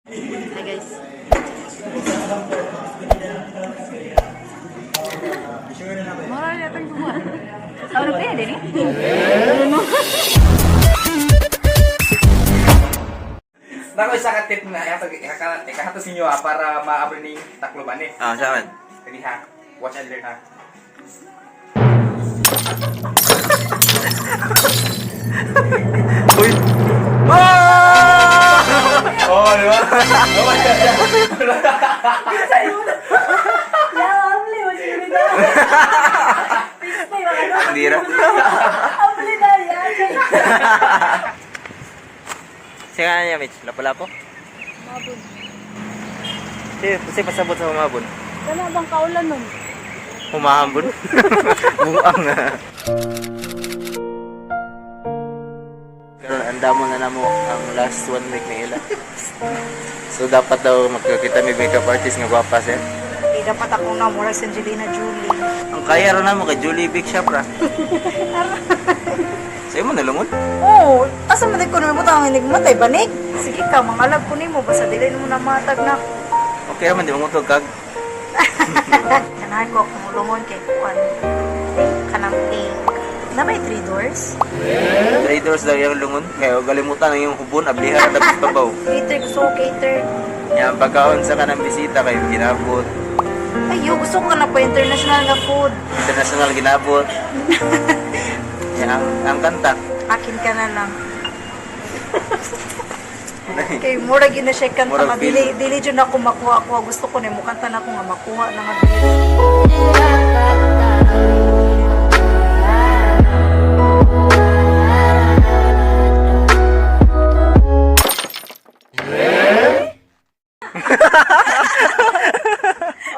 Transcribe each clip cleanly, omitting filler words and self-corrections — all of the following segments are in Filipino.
Hi guys. Mara niya tayong buwan. Ano pa yan, Denny? Nako isa ka tip na ikahatos ninyo para maabot ni takloban eh. Ah, saan? Jadi ha, watch and learn ha. Uy! Ah! Oh, di ba? Oh my God. Hindi na. Sige nga niya, Mitch. Lapo-lapo? Mabon. Kasi pasabot sa humabon. Wala bang kaulan nun? Humahambon? Buang nga. Karon andamo na namo ang last 1 week na ila. So dapat daw magkakita may makeup artist nga gwapa siya. Hindi dapat akong namura sa Angelina Jolie. Ang kaya ro namo kay Julie Big Shop ra. Sa'yo mo nalungon? Oo, asa man ko naman butang ang nigmatay banig. Sige ka, mangalag ko nimo basta dili mo na matag na. Okay raman di mo mutog kag. Kanahan ko kung ulungon kay kuan. Kanang pink. Na may 3 doors? 3 doors daw yung lungon. Kaya galimutan ang yung hubon ablihan na dapat pabaw. Cater, gusto ko cater. Yan pagkaon sa kanang bisita kayo ginabot. Ayo, gusto ko na pa international na food. International ginabot. Yan ang kanta. Akin ka na lang. Kay mura gina siya kanta Murag nga dili jud ako makuha ko. Gusto ko ni mo kanta na ko nga makuha na nga.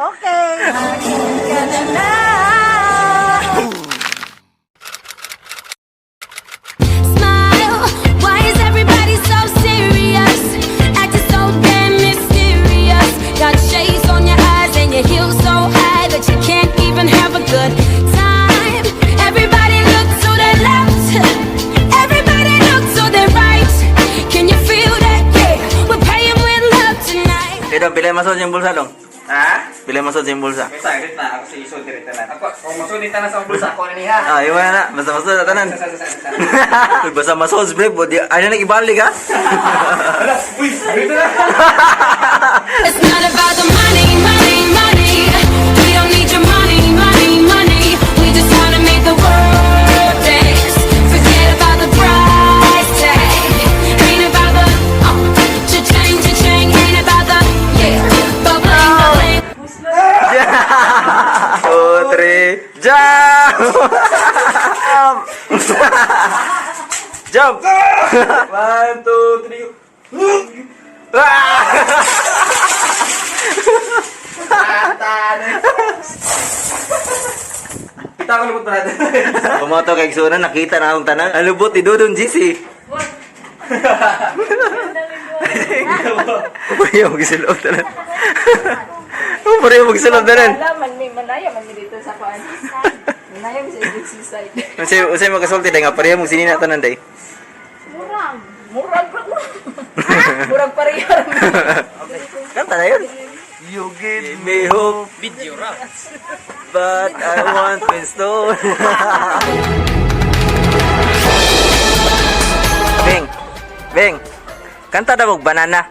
Okay. Akin ka na lang. Smile. Why is everybody so serious? Acting so damn mysterious. Got shades on your eyes and your heels so high that you can't even have a good time. Everybody look to their left. Everybody look to their right. Can you feel that? Yeah, we're paying with love tonight. Pero pila masod yung bulsa dong? Ha? Pila masod yung bulsa? May saglit na ako sa isod direct na. Ako, kung masunit na sa bulsa ko na niya. Ah, iwan na. Basta masod na tanan. Uy, basta masod, bre. Ay na nag-ibalik ha? Ala, uy, dito na. It's not about the money, money, money. We don't need your money, money, money. We just wanna make the world dance. Forget about the price tag. Ain't about the cha-ching, cha-ching. Ain't about the bubbling, bubbling. 2, 3, jump! Jump! 1, 2, 3. Kita ko lupot pa natin. Pumoto kay Suna, nakita na akong tanan. Ang lubot, idudon, GC. Pareho magsilog tanan. Pareho magsilog tanan. Man may manaya man dito sa kuan. Manaya sa agency side. Usay magasulti dahil nga pareho mong sinina tanan day. Murag. Murag pa ko. Murag pareho. Kanta na yun. You give me hope, Video rap. but I want to install. Beng, Beng, kanta daw og banana.